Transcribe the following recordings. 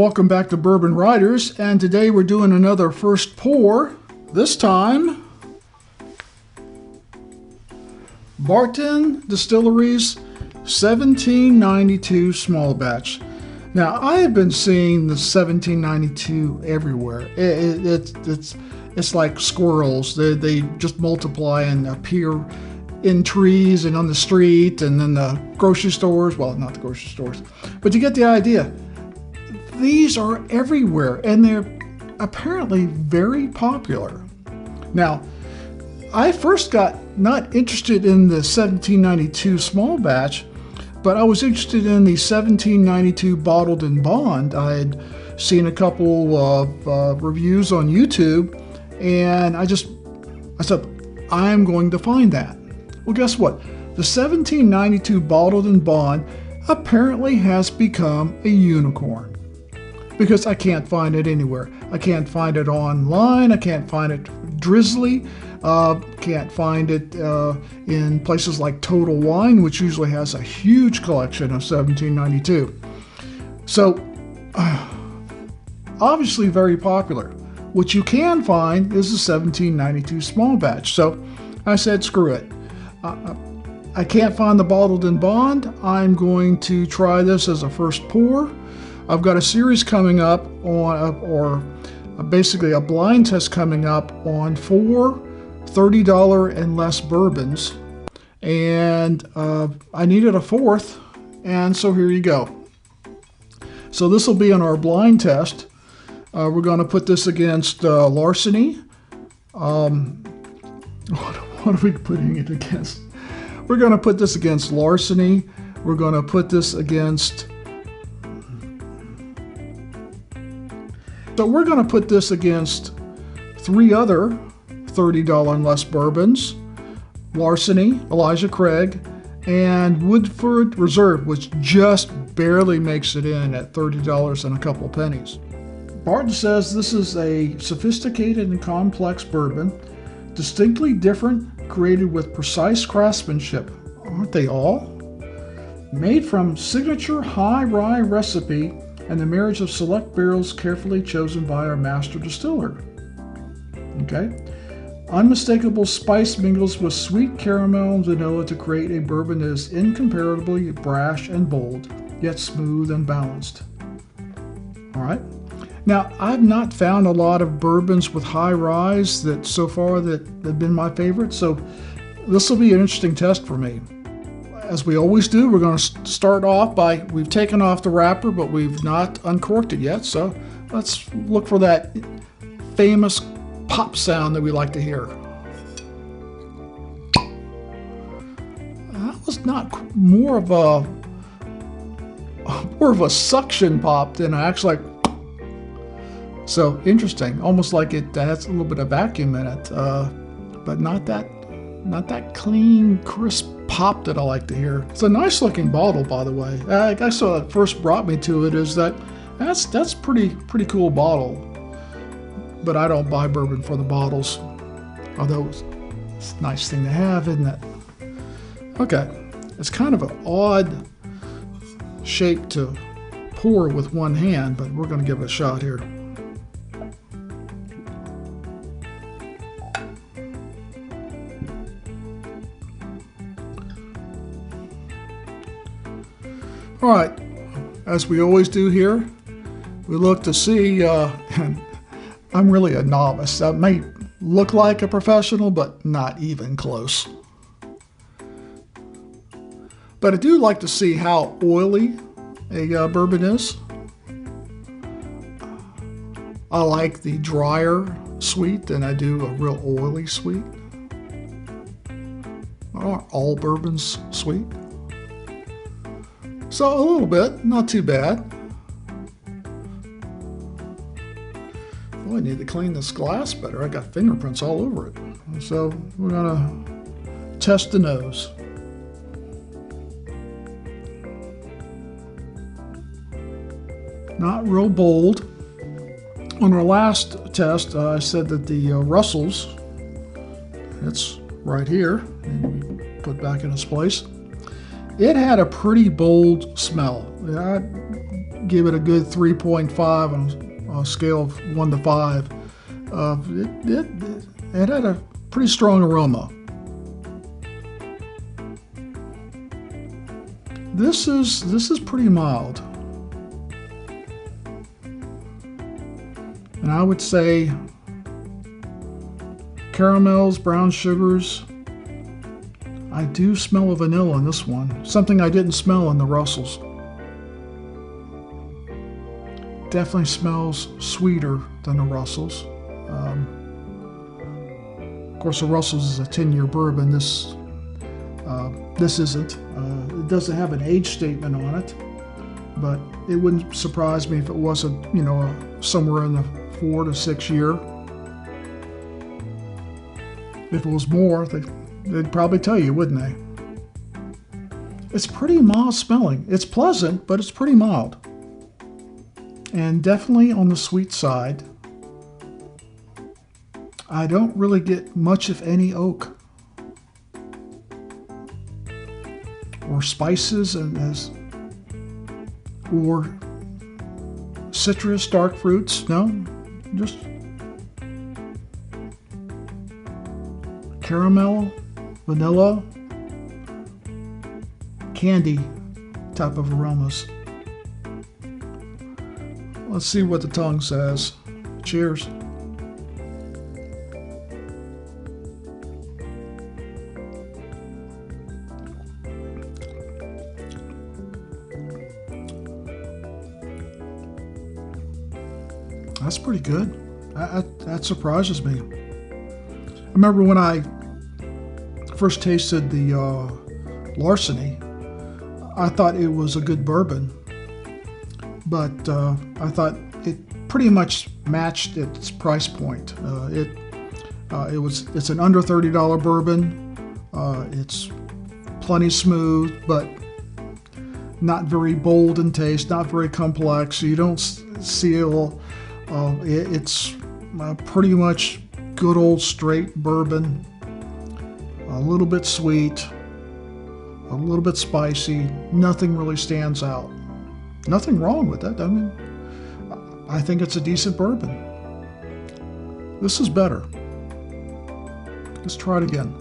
Welcome back to Bourbon Riders, and today we're doing another first pour. This time, Bourbon Distillery's 1792 small batch. Now, I have been seeing the 1792 everywhere. It's like squirrels. They just multiply and appear in trees and on the street and in the grocery stores. Well, not the grocery stores, but you get the idea. These are everywhere, and they're apparently very popular. Now, I first got not interested in the 1792 small batch, but I was interested in the 1792 bottled in bond. I had seen a couple of reviews on YouTube, and I said, I'm going to find that. Well, guess what? The 1792 bottled in bond apparently has become a unicorn, because I can't find it anywhere. I can't find it online. I can't find it Drizzly. Can't find it in places like Total Wine, which usually has a huge collection of 1792. So, obviously very popular. What you can find is the 1792 small batch. So, I said, screw it. I can't find the bottled in bond. I'm going to try this as a first pour. I've got a series coming up on, basically a blind test coming up on 4 $30 and less bourbons. And I needed a fourth, and so here you go. So this will be on our blind test. We're going to put this against Larceny. What are we putting it against? We're going to put this against Larceny. We're going to put this against... So we're going to put this against 3 other $30 and less bourbons: Larceny, Elijah Craig, and Woodford Reserve, which just barely makes it in at $30 and a couple pennies. Barton says this is a sophisticated and complex bourbon, distinctly different, created with precise craftsmanship. Aren't they all? Made from signature high rye recipe and the marriage of select barrels carefully chosen by our master distiller. Okay. Unmistakable spice mingles with sweet caramel and vanilla to create a bourbon that is incomparably brash and bold, yet smooth and balanced. All right. Now, I've not found a lot of bourbons with high ryes that so far that have been my favorite, so this will be an interesting test for me. As we always do, we're going to start off by, we've taken off the wrapper, but we've not uncorked it yet. So let's look for that famous pop sound that we like to hear. That was not more of a suction pop than actually like. So interesting, almost like it has a little bit of vacuum in it, but not that clean, crisp pop that I like to hear. It's a nice looking bottle, by the way. I guess what first brought me to it is that's pretty cool bottle. But I don't buy bourbon for the bottles, although it's a nice thing to have, isn't it? Okay, it's kind of an odd shape to pour with one hand, but we're going to give it a shot here. All right, as we always do here, we look to see, and I'm really a novice. I may look like a professional, but not even close. But I do like to see how oily a bourbon is. I like the drier sweet than I do a real oily sweet. Aren't all bourbons sweet? So a little bit, not too bad. Oh, I need to clean this glass better. I got fingerprints all over it. So we're gonna test the nose. Not real bold. On our last test, I said that the Russells, it's right here, maybe put back in its place. It had a pretty bold smell. give it a good 3.5 on a scale of 1 to 5. It had a pretty strong aroma. This is pretty mild. And I would say caramels, brown sugars. I do smell a vanilla in this one. Something I didn't smell in the Russells. Definitely smells sweeter than the Russells. Of course, the Russells is a 10-year bourbon. This isn't. It doesn't have an age statement on it, but it wouldn't surprise me if it wasn't, somewhere in the 4 to 6 year. If it was more, they'd probably tell you, wouldn't they? It's pretty mild smelling. It's pleasant, but it's pretty mild. And definitely on the sweet side. I don't really get much, if any, oak or spices or citrus, dark fruits. No, just caramel, vanilla, candy type of aromas. Let's see what the tongue says. Cheers. That's pretty good. That surprises me. I remember when I first tasted the Larceny, I thought it was a good bourbon, but I thought it pretty much matched its price point. It's an under $30 bourbon. It's plenty smooth, but not very bold in taste, not very complex. You don't see it's pretty much good old straight bourbon, a little bit sweet, a little bit spicy. Nothing really stands out. Nothing wrong with it. I mean, I think it's a decent bourbon. This is better. Let's try it again.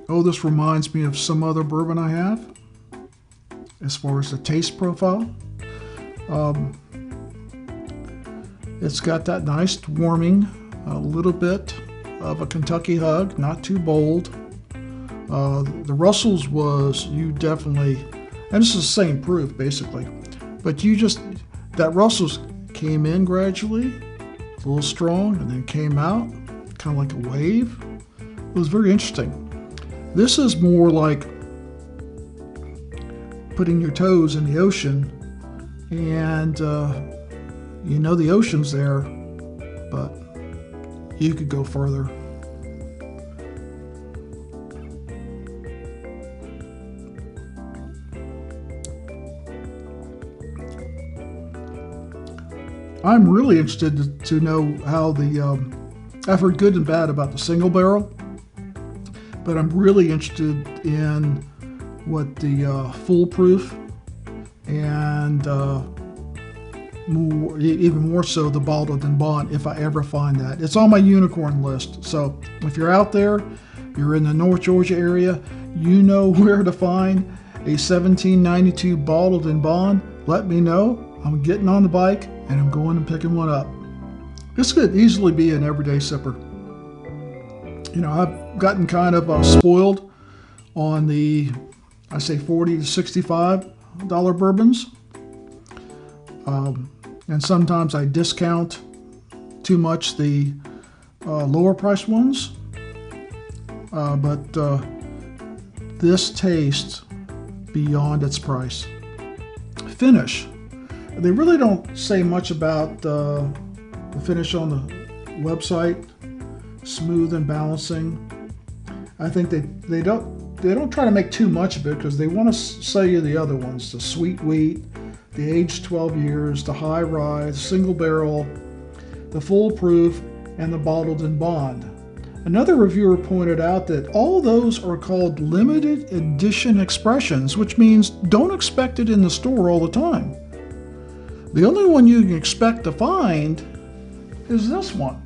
Oh, this reminds me of some other bourbon I have as far as the taste profile. It's got that nice warming, a little bit of a Kentucky hug, not too bold. The Russells was, you definitely, and this is the same proof basically, but that Russells came in gradually, a little strong, and then came out, kind of like a wave. It was very interesting. This is more like putting your toes in the ocean, and the ocean's there, but you could go further. I'm really interested to know how I've heard good and bad about the single barrel, but I'm really interested in what the foolproof and even more so the bottled and bond, if I ever find that. It's on my unicorn list. So if you're out there, you're in the North Georgia area, you know where to find a 1792 bottled and bond, let me know. I'm getting on the bike and I'm going and picking one up. This could easily be an everyday sipper. I've gotten kind of spoiled on the, I say $40 to $65 bourbons. And sometimes I discount too much the lower priced ones. But this tastes beyond its price. Finish. They really don't say much about the finish on the website. Smooth and balancing. I think they don't try to make too much of it because they want to sell you the other ones, the sweet wheat, the aged 12 years, the high rye, the single barrel, the foolproof, and the bottled in bond. Another reviewer pointed out that all those are called limited edition expressions, which means don't expect it in the store all the time. The only one you can expect to find is this one.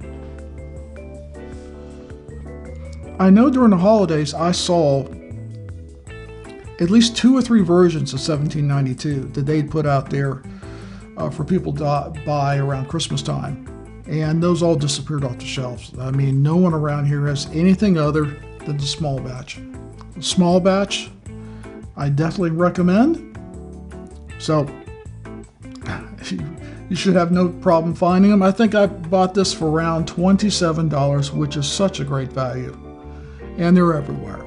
I know during the holidays I saw at least 2 or 3 versions of 1792 that they'd put out there for people to buy around Christmas time. And those all disappeared off the shelves. I mean, no one around here has anything other than the small batch. The small batch, I definitely recommend. So, you should have no problem finding them. I think I bought this for around $27, which is such a great value. And they're everywhere.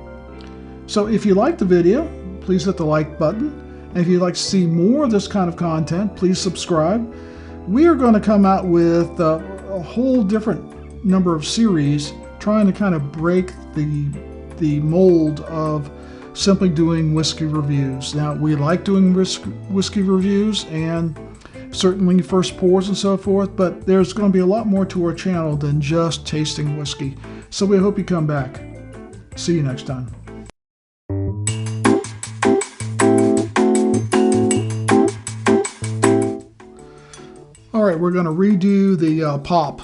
So if you liked the video, please hit the like button. And if you'd like to see more of this kind of content, please subscribe. We are going to come out with a whole different number of series trying to kind of break the mold of simply doing whiskey reviews. Now, we like doing whiskey reviews and certainly first pours and so forth, but there's going to be a lot more to our channel than just tasting whiskey. So we hope you come back. See you next time. All right, we're going to redo the pop.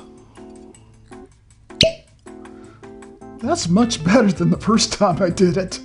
That's much better than the first time I did it.